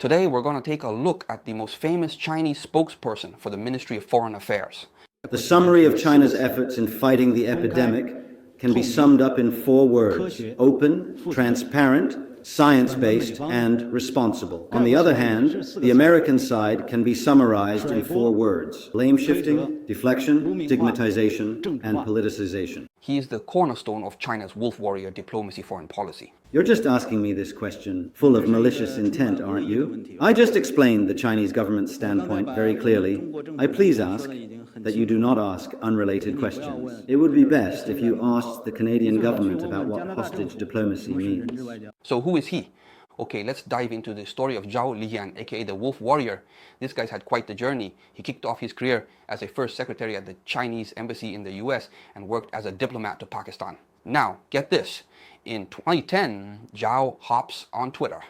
Today we're going to take a look at the most famous Chinese spokesperson for the Ministry of Foreign Affairs. The summary of China's efforts in fighting the epidemic can be summed up in 4 words: open, transparent, science-based, and responsible. On the other hand, the American side can be summarized in 4 words: blame-shifting, deflection, stigmatization, and politicization. He is the cornerstone of China's wolf warrior diplomacy foreign policy. You're just asking me this question full of malicious intent, aren't you? I just explained the Chinese government's standpoint very clearly. I please ask that you do not ask unrelated questions. It would be best if you asked the Canadian government about what hostage diplomacy means. So who is he? Okay, let's dive into the story of Zhao Lijian, aka the Wolf Warrior. This guy's had quite the journey. He kicked off his career as a first secretary at the Chinese embassy in the US and worked as a diplomat to Pakistan. Now, get this. In 2010, Zhao hops on Twitter.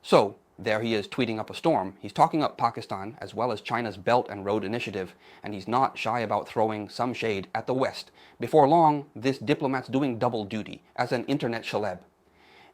So, there he is tweeting up a storm. He's talking up Pakistan as well as China's Belt and Road Initiative, and he's not shy about throwing some shade at the West. Before long, this diplomat's doing double duty as an internet celeb.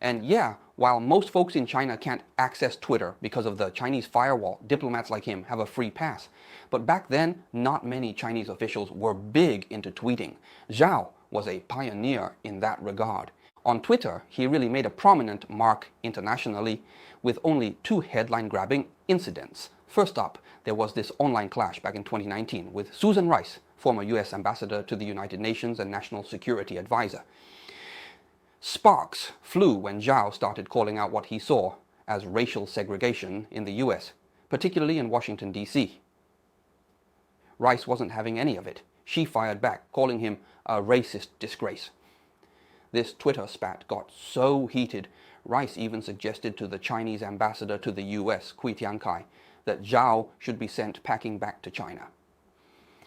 And yeah, while most folks in China can't access Twitter because of the Chinese firewall, diplomats like him have a free pass. But back then, not many Chinese officials were big into tweeting. Zhao was a pioneer in that regard. On Twitter, he really made a prominent mark internationally with only 2 headline-grabbing incidents. First up, there was this online clash back in 2019 with Susan Rice, former US ambassador to the United Nations and National Security Advisor. Sparks flew when Zhao started calling out what he saw as racial segregation in the US, particularly in Washington, D.C. Rice wasn't having any of it. She fired back, calling him a racist disgrace. This Twitter spat got so heated, Rice even suggested to the Chinese ambassador to the US, Kui Tiankai, that Zhao should be sent packing back to China.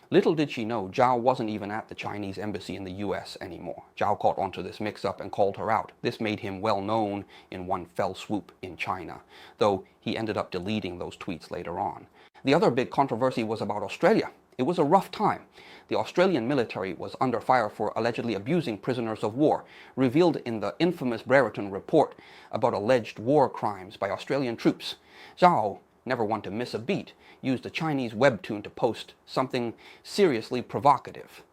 Little did she know, Zhao wasn't even at the Chinese embassy in the US anymore. Zhao caught onto this mix-up and called her out. This made him well known in one fell swoop in China, though he ended up deleting those tweets later on. The other big controversy was about Australia. It was a rough time. The Australian military was under fire for allegedly abusing prisoners of war, revealed in the infamous Brereton report about alleged war crimes by Australian troops. Zhao, never one to miss a beat, used a Chinese webtoon to post something seriously provocative.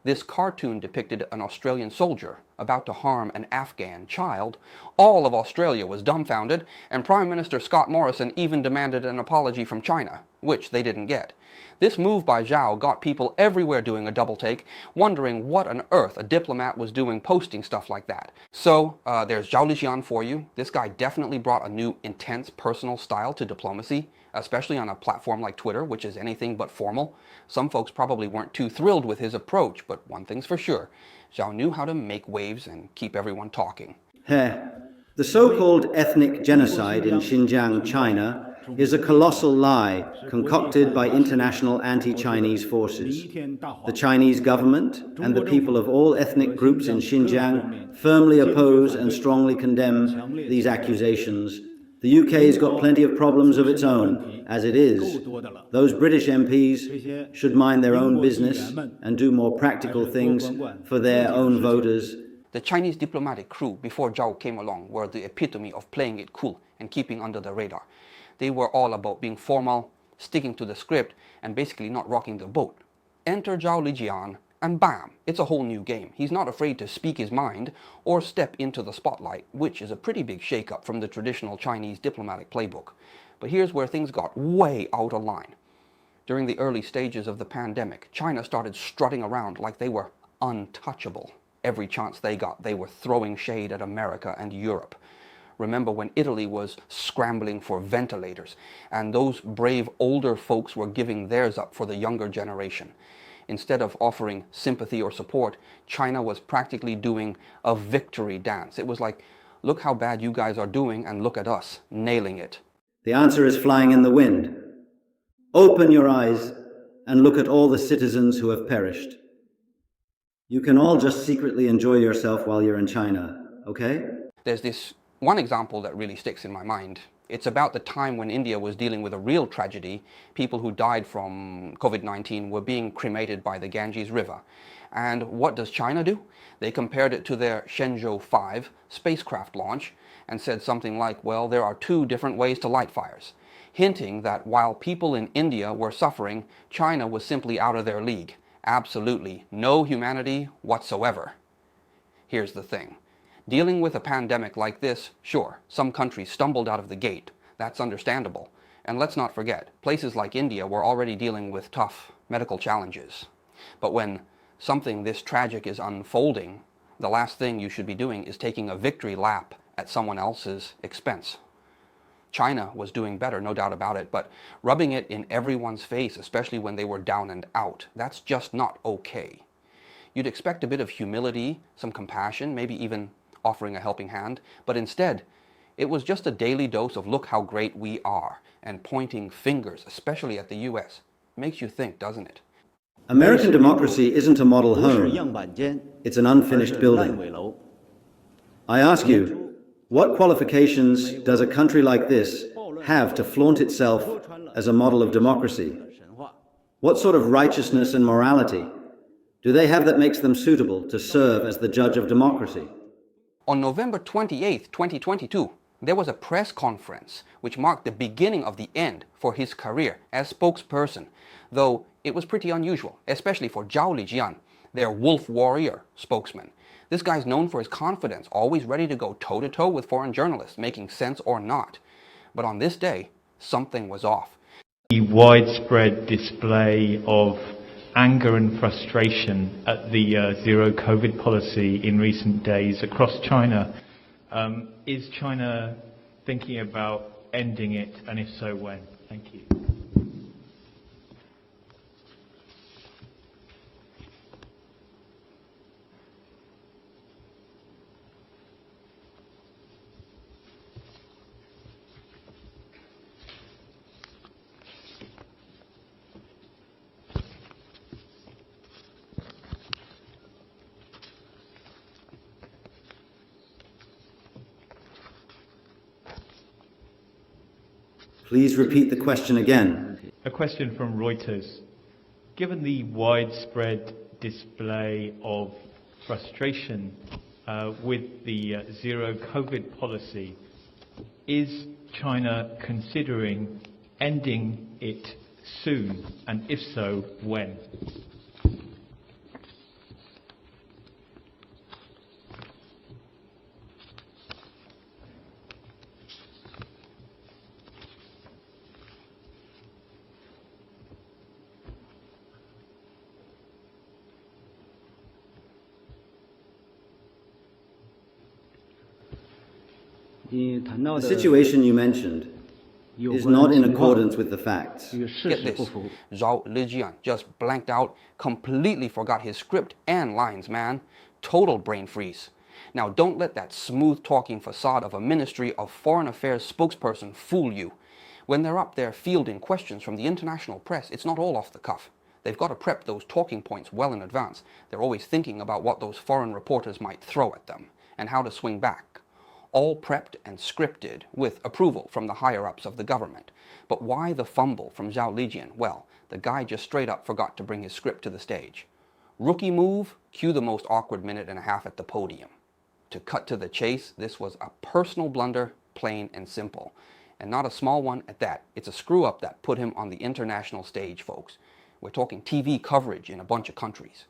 This cartoon depicted an Australian soldier about to harm an Afghan child. All of Australia was dumbfounded, and Prime Minister Scott Morrison even demanded an apology from China, which they didn't get. This move by Zhao got people everywhere doing a double take, wondering what on earth a diplomat was doing posting stuff like that. So, there's Zhao Lijian for you. This guy definitely brought a new, intense, personal style to diplomacy, especially on a platform like Twitter, which is anything but formal. Some folks probably weren't too thrilled with his approach, but one thing's for sure, Zhao knew how to make waves and keep everyone talking. The so-called ethnic genocide in Xinjiang, China, is a colossal lie concocted by international anti-Chinese forces. The Chinese government and the people of all ethnic groups in Xinjiang firmly oppose and strongly condemn these accusations. The UK's got plenty of problems of its own, as it is. Those British MPs should mind their own business and do more practical things for their own voters. The Chinese diplomatic crew before Zhao came along were the epitome of playing it cool and keeping under the radar. They were all about being formal, sticking to the script, and basically not rocking the boat. Enter Zhao Lijian, and bam, it's a whole new game. He's not afraid to speak his mind or step into the spotlight, which is a pretty big shake-up from the traditional Chinese diplomatic playbook. But here's where things got way out of line. During the early stages of the pandemic, China started strutting around like they were untouchable. Every chance they got, they were throwing shade at America and Europe. Remember when Italy was scrambling for ventilators, and those brave older folks were giving theirs up for the younger generation. Instead of offering sympathy or support, China was practically doing a victory dance. It was like, look how bad you guys are doing, and look at us, nailing it. The answer is flying in the wind. Open your eyes and look at all the citizens who have perished. You can all just secretly enjoy yourself while you're in China, okay? There's this one example that really sticks in my mind. It's about the time when India was dealing with a real tragedy. People who died from COVID-19 were being cremated by the Ganges River. And what does China do? They compared it to their Shenzhou 5 spacecraft launch and said something like, well, there are 2 different ways to light fires. hinting that while people in India were suffering, China was simply out of their league. Absolutely no humanity whatsoever. Here's the thing. Dealing with a pandemic like this, sure, some countries stumbled out of the gate. That's understandable. And let's not forget, places like India were already dealing with tough medical challenges. But when something this tragic is unfolding, the last thing you should be doing is taking a victory lap at someone else's expense. China was doing better, no doubt about it, but rubbing it in everyone's face, especially when they were down and out, that's just not okay. You'd expect a bit of humility, some compassion, maybe even offering a helping hand, but instead, it was just a daily dose of look how great we are, and pointing fingers, especially at the US. Makes you think, doesn't it? American democracy isn't a model home. It's an unfinished building. I ask you, what qualifications does a country like this have to flaunt itself as a model of democracy? What sort of righteousness and morality do they have that makes them suitable to serve as the judge of democracy? On November 28, 2022, there was a press conference which marked the beginning of the end for his career as spokesperson, though it was pretty unusual, especially for Zhao Lijian, their wolf warrior spokesman. This guy's known for his confidence, always ready to go toe-to-toe with foreign journalists, making sense or not. But on this day, something was off. The widespread display of anger and frustration at the zero COVID policy in recent days across China. Is China thinking about ending it, and if so, when? Thank you. Please repeat the question again. A question from Reuters. Given the widespread display of frustration with the zero COVID policy, is China considering ending it soon, and if so, when? The situation you mentioned is not in accordance with the facts. Get this, Zhao Lijian just blanked out, completely forgot his script and lines, man. Total brain freeze. Now don't let that smooth-talking facade of a Ministry of Foreign Affairs spokesperson fool you. When they're up there fielding questions from the international press, it's not all off the cuff. They've got to prep those talking points well in advance. They're always thinking about what those foreign reporters might throw at them, and how to swing back. All prepped and scripted with approval from the higher-ups of the government. But why the fumble from Zhao Lijian? Well, the guy just straight up forgot to bring his script to the stage. Rookie move, cue the most awkward minute and a half at the podium. To cut to the chase, this was a personal blunder, plain and simple. And not a small one at that. It's a screw-up that put him on the international stage, folks. We're talking TV coverage in a bunch of countries.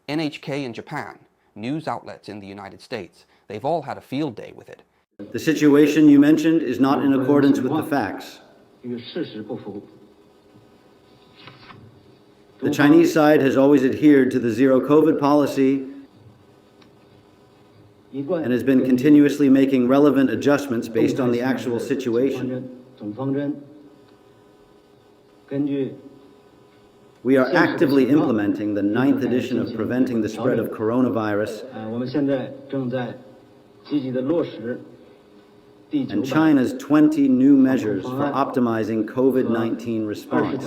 NHK in Japan, news outlets in the United States, they've all had a field day with it. The situation you mentioned is not in accordance with the facts. The Chinese side has always adhered to the zero COVID policy and has been continuously making relevant adjustments based on the actual situation. We are actively implementing the 9th edition of Preventing the Spread of Coronavirus, and China's 20 new measures for optimizing COVID-19 response.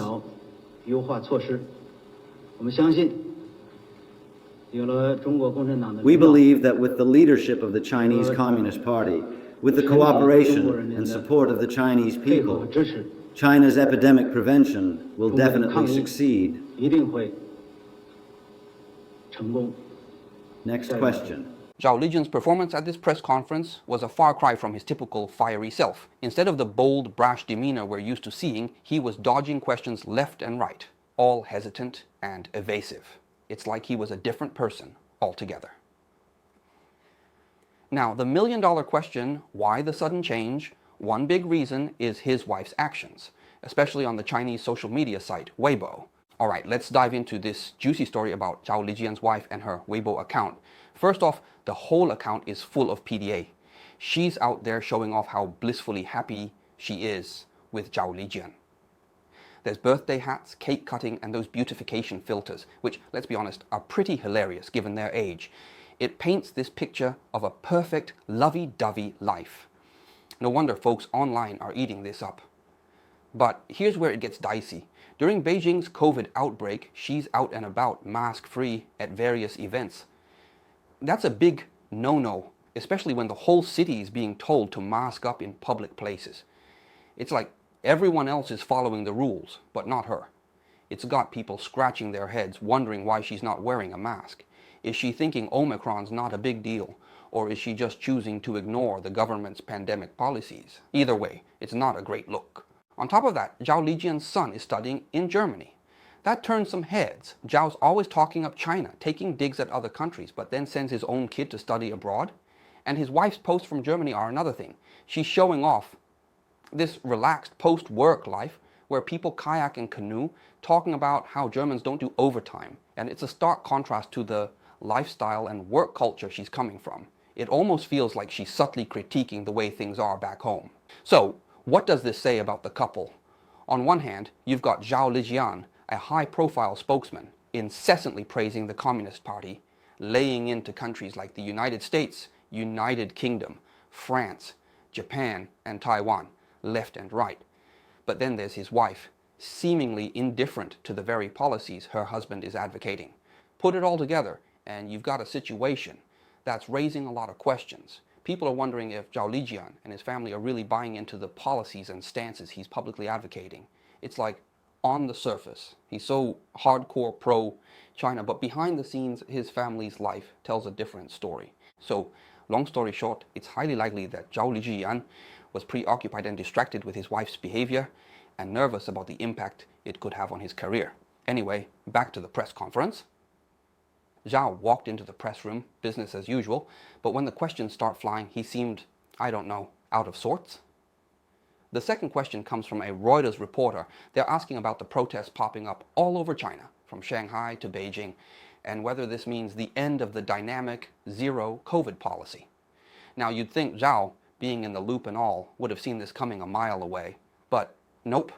We believe that with the leadership of the Chinese Communist Party, with the cooperation and support of the Chinese people, China's epidemic prevention will definitely succeed. Next question. Zhao Lijian's performance at this press conference was a far cry from his typical fiery self. Instead of the bold, brash demeanor we're used to seeing, he was dodging questions left and right, all hesitant and evasive. It's like he was a different person altogether. Now, the million-dollar question, why the sudden change? One big reason is his wife's actions, especially on the Chinese social media site Weibo. Alright, let's dive into this juicy story about Zhao Lijian's wife and her Weibo account. First off, the whole account is full of PDA. She's out there showing off how blissfully happy she is with Zhao Lijian. There's birthday hats, cake cutting, and those beautification filters, which, let's be honest, are pretty hilarious given their age. It paints this picture of a perfect, lovey-dovey life. No wonder folks online are eating this up. But here's where it gets dicey. During Beijing's COVID outbreak, she's out and about, mask-free, at various events. That's a big no-no, especially when the whole city is being told to mask up in public places. It's like everyone else is following the rules, but not her. It's got people scratching their heads, wondering why she's not wearing a mask. Is she thinking Omicron's not a big deal? Or is she just choosing to ignore the government's pandemic policies? Either way, it's not a great look. On top of that, Zhao Lijian's son is studying in Germany. That turns some heads. Zhao's always talking up China, taking digs at other countries, but then sends his own kid to study abroad. And his wife's posts from Germany are another thing. She's showing off this relaxed post-work life where people kayak and canoe, talking about how Germans don't do overtime. And it's a stark contrast to the lifestyle and work culture she's coming from. It almost feels like she's subtly critiquing the way things are back home. So, what does this say about the couple? On one hand, you've got Zhao Lijian, a high-profile spokesman, incessantly praising the Communist Party, laying into countries like the United States, United Kingdom, France, Japan, and Taiwan, left and right. But then there's his wife, seemingly indifferent to the very policies her husband is advocating. Put it all together, and you've got a situation that's raising a lot of questions. People are wondering if Zhao Lijian and his family are really buying into the policies and stances he's publicly advocating. It's like, on the surface, he's so hardcore pro-China, but behind the scenes, his family's life tells a different story. So, long story short, it's highly likely that Zhao Lijian was preoccupied and distracted with his wife's behavior and nervous about the impact it could have on his career. Anyway, back to the press conference. Zhao walked into the press room, business as usual, but when the questions start flying, he seemed, I don't know, out of sorts. The second question comes from a Reuters reporter. They're asking about the protests popping up all over China, from Shanghai to Beijing, and whether this means the end of the dynamic zero COVID policy. Now, you'd think Zhao, being in the loop and all, would have seen this coming a mile away, but nope.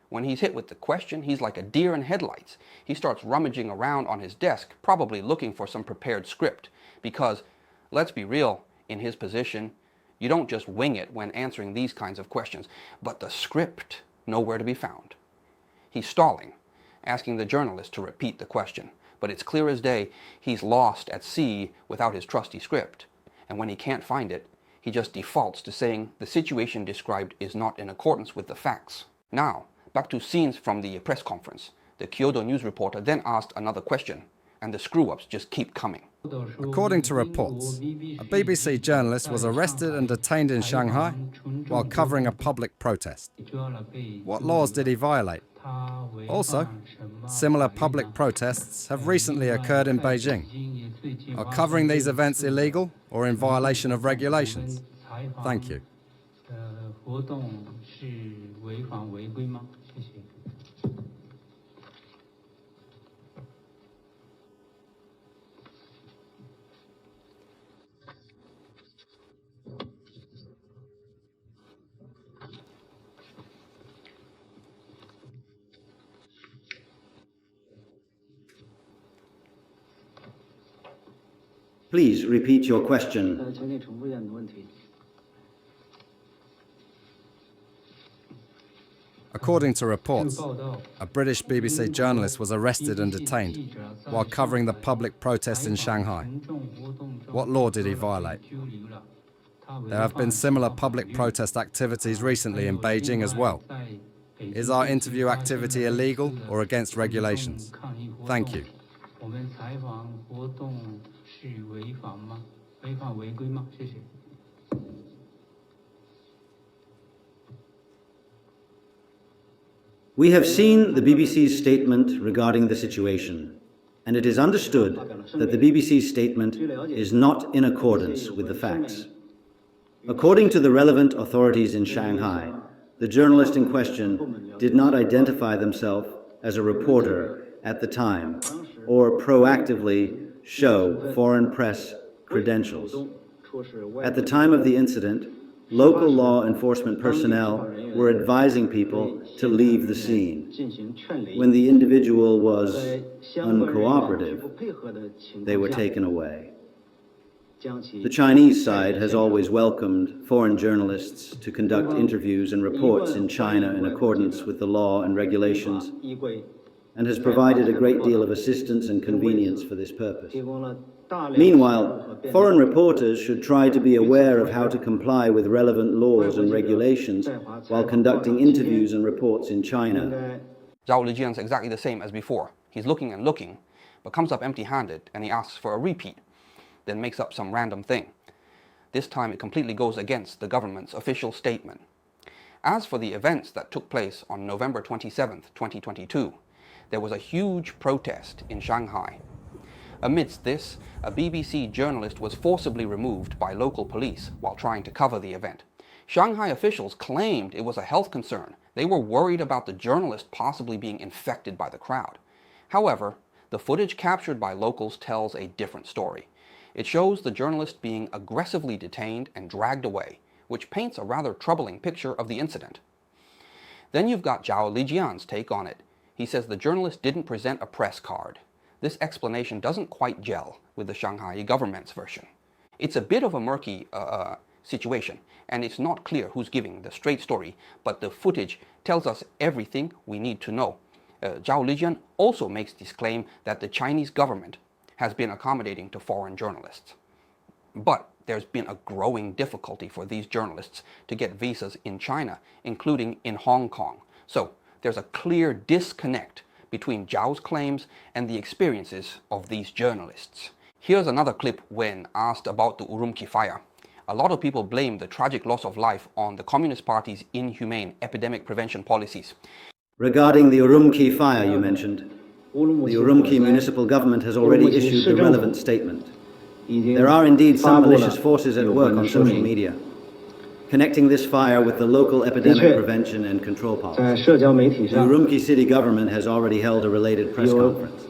When he's hit with the question, he's like a deer in headlights. He starts rummaging around on his desk, probably looking for some prepared script, because, let's be real, in his position, you don't just wing it when answering these kinds of questions, but the script, nowhere to be found. He's stalling, asking the journalist to repeat the question, but it's clear as day he's lost at sea without his trusty script, and when he can't find it, he just defaults to saying the situation described is not in accordance with the facts. Now, back to scenes from the press conference. The Kyodo news reporter then asked another question, and the screw-ups just keep coming. According to reports, a BBC journalist was arrested and detained in Shanghai while covering a public protest. What laws did he violate? Also, similar public protests have recently occurred in Beijing. Are covering these events illegal or in violation of regulations? Thank you. Please repeat your question. According to reports, a British BBC journalist was arrested and detained while covering the public protest in Shanghai. What law did he violate? There have been similar public protest activities recently in Beijing as well. Is our interview activity illegal or against regulations? Thank you. We have seen the BBC's statement regarding the situation, and it is understood that the BBC's statement is not in accordance with the facts. According to the relevant authorities in Shanghai, the journalist in question did not identify themselves as a reporter at the time or proactively show foreign press credentials. At the time of the incident, local law enforcement personnel were advising people to leave the scene. When the individual was uncooperative, they were taken away. The Chinese side has always welcomed foreign journalists to conduct interviews and reports in China in accordance with the law and regulations, and has provided a great deal of assistance and convenience for this purpose. Meanwhile, foreign reporters should try to be aware of how to comply with relevant laws and regulations while conducting interviews and reports in China. Zhao Lijian's exactly the same as before. He's looking and looking, but comes up empty-handed and he asks for a repeat, then makes up some random thing. This time it completely goes against the government's official statement. As for the events that took place on November 27th, 2022, there was a huge protest in Shanghai. Amidst this, a BBC journalist was forcibly removed by local police while trying to cover the event. Shanghai officials claimed it was a health concern. They were worried about the journalist possibly being infected by the crowd. However, the footage captured by locals tells a different story. It shows the journalist being aggressively detained and dragged away, which paints a rather troubling picture of the incident. Then you've got Zhao Lijian's take on it. He says the journalist didn't present a press card. This explanation doesn't quite gel with the Shanghai government's version. It's a bit of a murky situation, and it's not clear who's giving the straight story, but the footage tells us everything we need to know. Zhao Lijian also makes this claim that the Chinese government has been accommodating to foreign journalists. But there's been a growing difficulty for these journalists to get visas in China, including in Hong Kong. So there's a clear disconnect between Zhao's claims and the experiences of these journalists. Here's another clip when asked about the Urumqi fire. A lot of people blame the tragic loss of life on the Communist Party's inhumane epidemic prevention policies. Regarding the Urumqi fire you mentioned, the Urumqi municipal government has already issued the relevant statement. There are indeed some malicious forces at work on social media, connecting this fire with the local epidemic prevention and control policy. The Urumqi city government has already held a related press conference.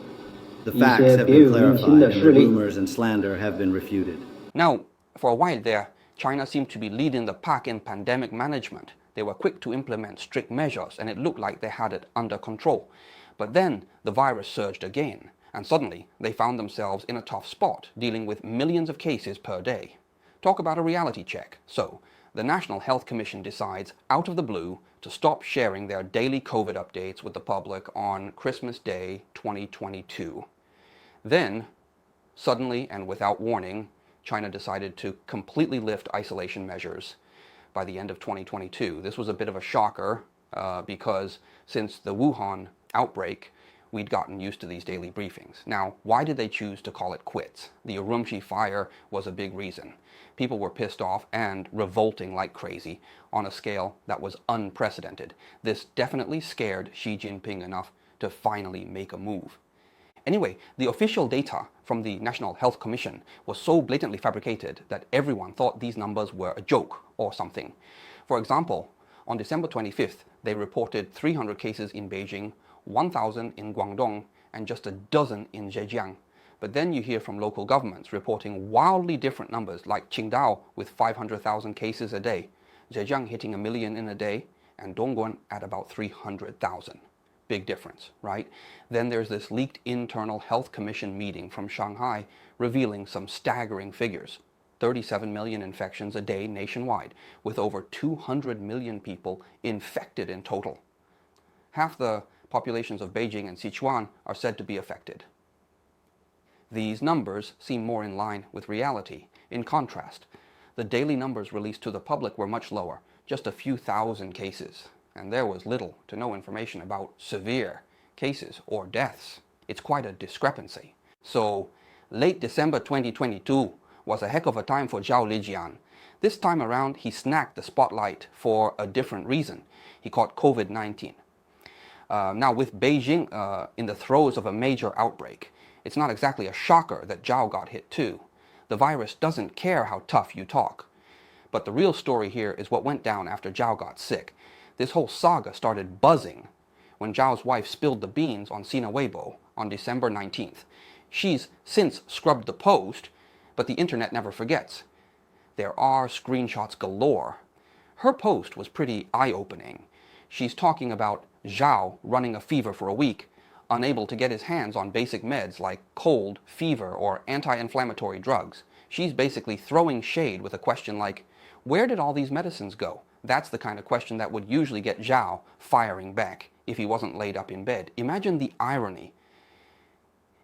The facts have been clarified and the rumors and slander have been refuted. Now, for a while there, China seemed to be leading the pack in pandemic management. They were quick to implement strict measures and it looked like they had it under control. But then the virus surged again, and suddenly they found themselves in a tough spot, dealing with millions of cases per day. Talk about a reality check. So, the National Health Commission decides, out of the blue, to stop sharing their daily COVID updates with the public on Christmas Day 2022. Then, suddenly and without warning, China decided to completely lift isolation measures by the end of 2022. This was a bit of a shocker because since the Wuhan outbreak, we'd gotten used to these daily briefings. Now, why did they choose to call it quits? The Urumqi fire was a big reason. People were pissed off and revolting like crazy on a scale that was unprecedented. This definitely scared Xi Jinping enough to finally make a move. Anyway, the official data from the National Health Commission was so blatantly fabricated that everyone thought these numbers were a joke or something. For example, on December 25th, they reported 300 cases in Beijing, 1,000 in Guangdong, and just a dozen in Zhejiang. But then you hear from local governments reporting wildly different numbers, like Qingdao with 500,000 cases a day, Zhejiang hitting 1 million in a day, and Dongguan at about 300,000. Big difference, right? Then there's this leaked internal health commission meeting from Shanghai revealing some staggering figures. 37 million infections a day nationwide, with over 200 million people infected in total. Half the populations of Beijing and Sichuan are said to be affected. These numbers seem more in line with reality. In contrast, the daily numbers released to the public were much lower, just a few thousand cases, and there was little to no information about severe cases or deaths. It's quite a discrepancy. So, late December 2022, was a heck of a time for Zhao Lijian. This time around, he snagged the spotlight for a different reason. He caught COVID-19. Now, with Beijing in the throes of a major outbreak, it's not exactly a shocker that Zhao got hit too. The virus doesn't care how tough you talk. But the real story here is what went down after Zhao got sick. This whole saga started buzzing when Zhao's wife spilled the beans on Sina Weibo on December 19th. She's since scrubbed the post, but the internet never forgets. There are screenshots galore. Her post was pretty eye-opening. She's talking about Zhao running a fever for a week, unable to get his hands on basic meds like cold, fever, or anti-inflammatory drugs. She's basically throwing shade with a question like, where did all these medicines go? That's the kind of question that would usually get Zhao firing back if he wasn't laid up in bed. Imagine the irony.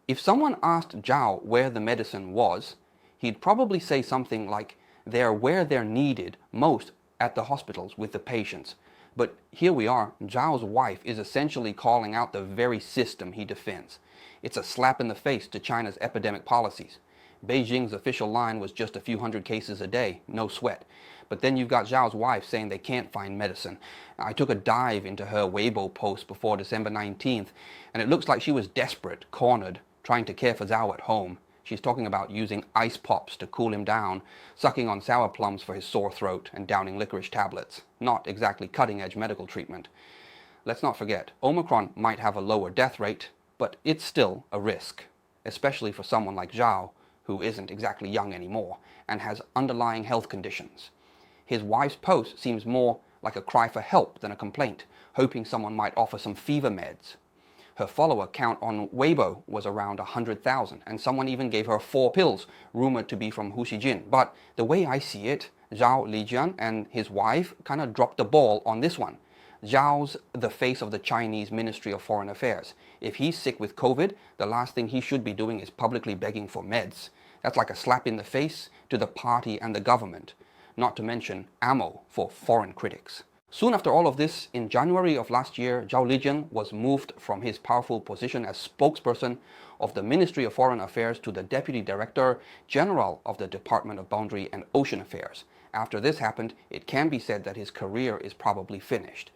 If someone asked Zhao where the medicine was, he'd probably say something like, they're where they're needed most at the hospitals with the patients. But here we are, Zhao's wife is essentially calling out the very system he defends. It's a slap in the face to China's epidemic policies. Beijing's official line was just a few hundred cases a day, no sweat. But then you've got Zhao's wife saying they can't find medicine. I took a dive into her Weibo post before December 19th, and it looks like she was desperate, cornered, trying to care for Zhao at home. She's talking about using ice pops to cool him down, sucking on sour plums for his sore throat, and downing licorice tablets. Not exactly cutting-edge medical treatment. Let's not forget, Omicron might have a lower death rate, but it's still a risk, especially for someone like Zhao, who isn't exactly young anymore, and has underlying health conditions. His wife's post seems more like a cry for help than a complaint, hoping someone might offer some fever meds. Her follower count on Weibo was around 100,000, and someone even gave her 4 pills, rumored to be from Hu Xijin. But the way I see it, Zhao Lijian and his wife kind of dropped the ball on this one. Zhao's the face of the Chinese Ministry of Foreign Affairs. If he's sick with COVID, the last thing he should be doing is publicly begging for meds. That's like a slap in the face to the party and the government, not to mention ammo for foreign critics. Soon after all of this, in January of last year, Zhao Lijian was moved from his powerful position as spokesperson of the Ministry of Foreign Affairs to the Deputy Director General of the Department of Boundary and Ocean Affairs. After this happened, it can be said that his career is probably finished.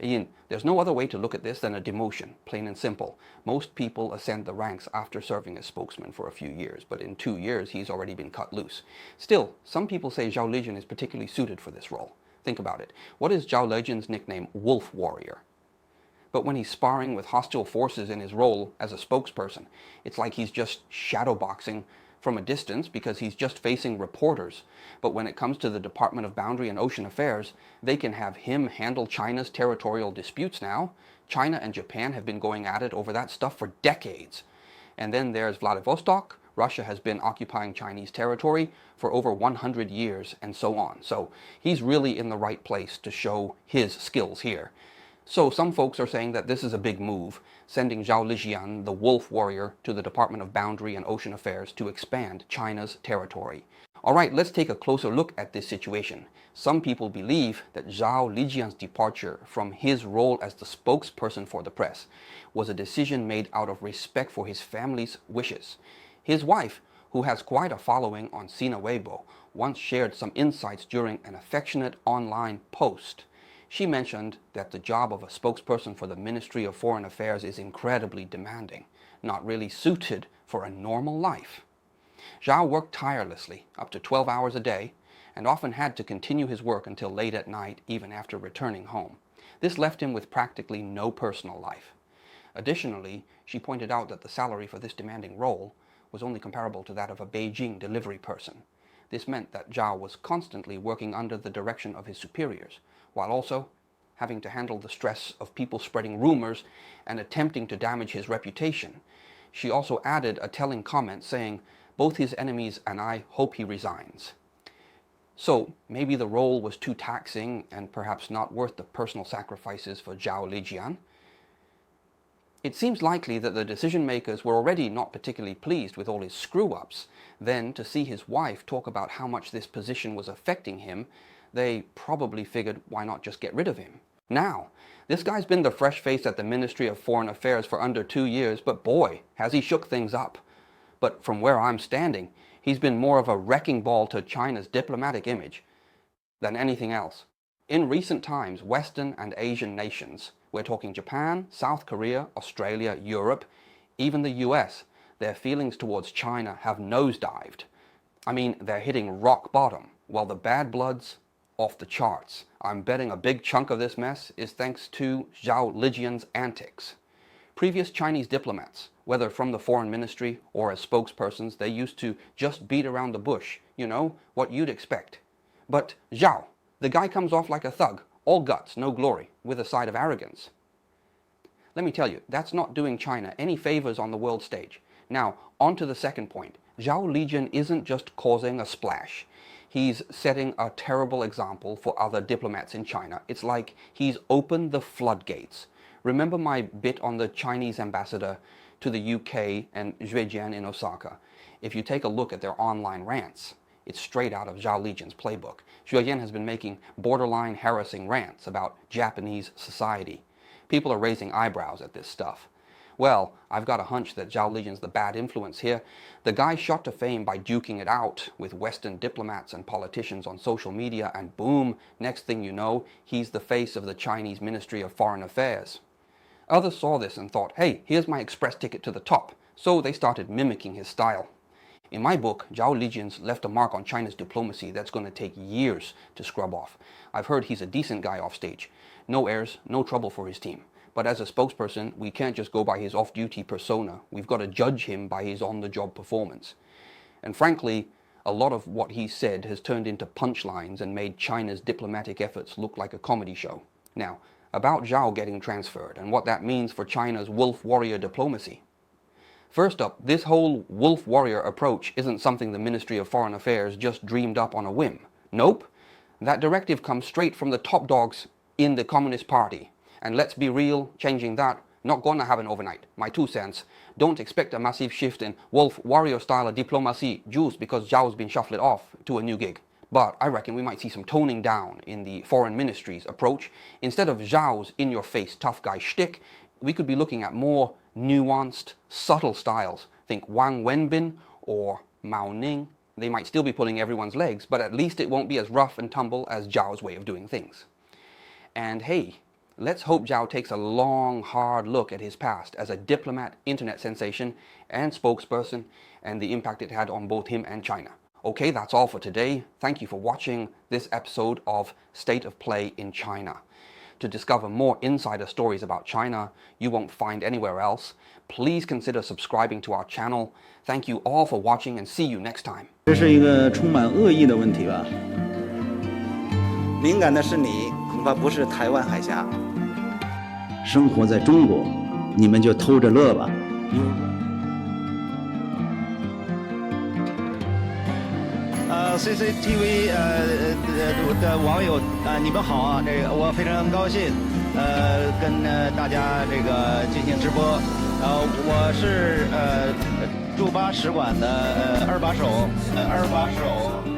Ian, there's no other way to look at this than a demotion, plain and simple. Most people ascend the ranks after serving as spokesman for a few years, but in 2 years he's already been cut loose. Still, some people say Zhao Lijian is particularly suited for this role. Think about it. What is Zhao Lijian's nickname? Wolf Warrior. But when he's sparring with hostile forces in his role as a spokesperson, it's like he's just shadowboxing from a distance because he's just facing reporters. But when it comes to the Department of Boundary and Ocean Affairs, they can have him handle China's territorial disputes now. China and Japan have been going at it over that stuff for decades. And then there's Vladivostok. Russia has been occupying Chinese territory for over 100 years, and so on. So he's really in the right place to show his skills here. So some folks are saying that this is a big move, sending Zhao Lijian, the wolf warrior, to the Department of Boundary and Ocean Affairs to expand China's territory. Alright, let's take a closer look at this situation. Some people believe that Zhao Lijian's departure from his role as the spokesperson for the press was a decision made out of respect for his family's wishes. His wife, who has quite a following on Sina Weibo, once shared some insights during an affectionate online post. She mentioned that the job of a spokesperson for the Ministry of Foreign Affairs is incredibly demanding, not really suited for a normal life. Zhao worked tirelessly, up to 12 hours a day, and often had to continue his work until late at night, even after returning home. This left him with practically no personal life. Additionally, she pointed out that the salary for this demanding role was only comparable to that of a Beijing delivery person. This meant that Zhao was constantly working under the direction of his superiors, while also having to handle the stress of people spreading rumors and attempting to damage his reputation. She also added a telling comment saying, "Both his enemies and I hope he resigns." So maybe the role was too taxing and perhaps not worth the personal sacrifices for Zhao Lijian. It seems likely that the decision makers were already not particularly pleased with all his screw-ups. Then, to see his wife talk about how much this position was affecting him, they probably figured, why not just get rid of him? Now, this guy's been the fresh face at the Ministry of Foreign Affairs for under 2 years, but boy, has he shook things up. But from where I'm standing, He's been more of a wrecking ball to China's diplomatic image than anything else. In recent times, Western and Asian nations, we're talking Japan, South Korea, Australia, Europe, even the US, their feelings towards China have nosedived. I mean, they're hitting rock bottom, while the bad blood's off the charts. I'm betting a big chunk of this mess is thanks to Zhao Lijian's antics. Previous Chinese diplomats, whether from the foreign ministry or as spokespersons, they used to just beat around the bush, you know, what you'd expect. But Zhao, the guy comes off like a thug, all guts, no glory, with a side of arrogance. Let me tell you, that's not doing China any favors on the world stage. Now, on to the second point. Zhao Lijian isn't just causing a splash. He's setting a terrible example for other diplomats in China. It's like he's opened the floodgates. Remember my bit on the Chinese ambassador to the UK and Zhejian in Osaka? If you take a look at their online rants, it's straight out of Zhao Lijian's playbook. Zhejian has been making borderline harassing rants about Japanese society. People are raising eyebrows at this stuff. Well, I've got a hunch that Zhao Lijian's the bad influence here. The guy shot to fame by duking it out with Western diplomats and politicians on social media, and boom, next thing you know, he's the face of the Chinese Ministry of Foreign Affairs. Others saw this and thought, hey, here's my express ticket to the top. So they started mimicking his style. In my book, Zhao Lijian's left a mark on China's diplomacy that's going to take years to scrub off. I've heard he's a decent guy off stage. No airs, no trouble for his team. But as a spokesperson, we can't just go by his off-duty persona. We've got to judge him by his on-the-job performance. And frankly, a lot of what he said has turned into punchlines and made China's diplomatic efforts look like a comedy show. Now, about Zhao getting transferred and what that means for China's wolf warrior diplomacy. First up, this whole wolf warrior approach isn't something the Ministry of Foreign Affairs just dreamed up on a whim. Nope. That directive comes straight from the top dogs in the Communist Party. And let's be real, changing that, not gonna happen overnight. My 2 cents. Don't expect a massive shift in wolf warrior style of diplomacy just because Zhao's been shuffled off to a new gig. But I reckon we might see some toning down in the foreign ministry's approach. Instead of Zhao's in-your-face tough guy shtick, we could be looking at more nuanced, subtle styles. Think Wang Wenbin or Mao Ning. They might still be pulling everyone's legs, but at least it won't be as rough and tumble as Zhao's way of doing things. And hey, let's hope Zhao takes a long, hard look at his past as a diplomat, internet sensation, and spokesperson, and the impact it had on both him and China. Okay, that's all for today. Thank you for watching this episode of State of Play in China. To discover more insider stories about China you won't find anywhere else, please consider subscribing to our channel. Thank you all for watching and see you next time. 这是一个充满恶意的问题吧？敏感的是你，恐怕不是台湾海峡。生活在中国，你们就偷着乐吧。CCTV 的网友你们好啊，这个我非常高兴跟大家这个进行直播。我是驻巴使馆的二把手。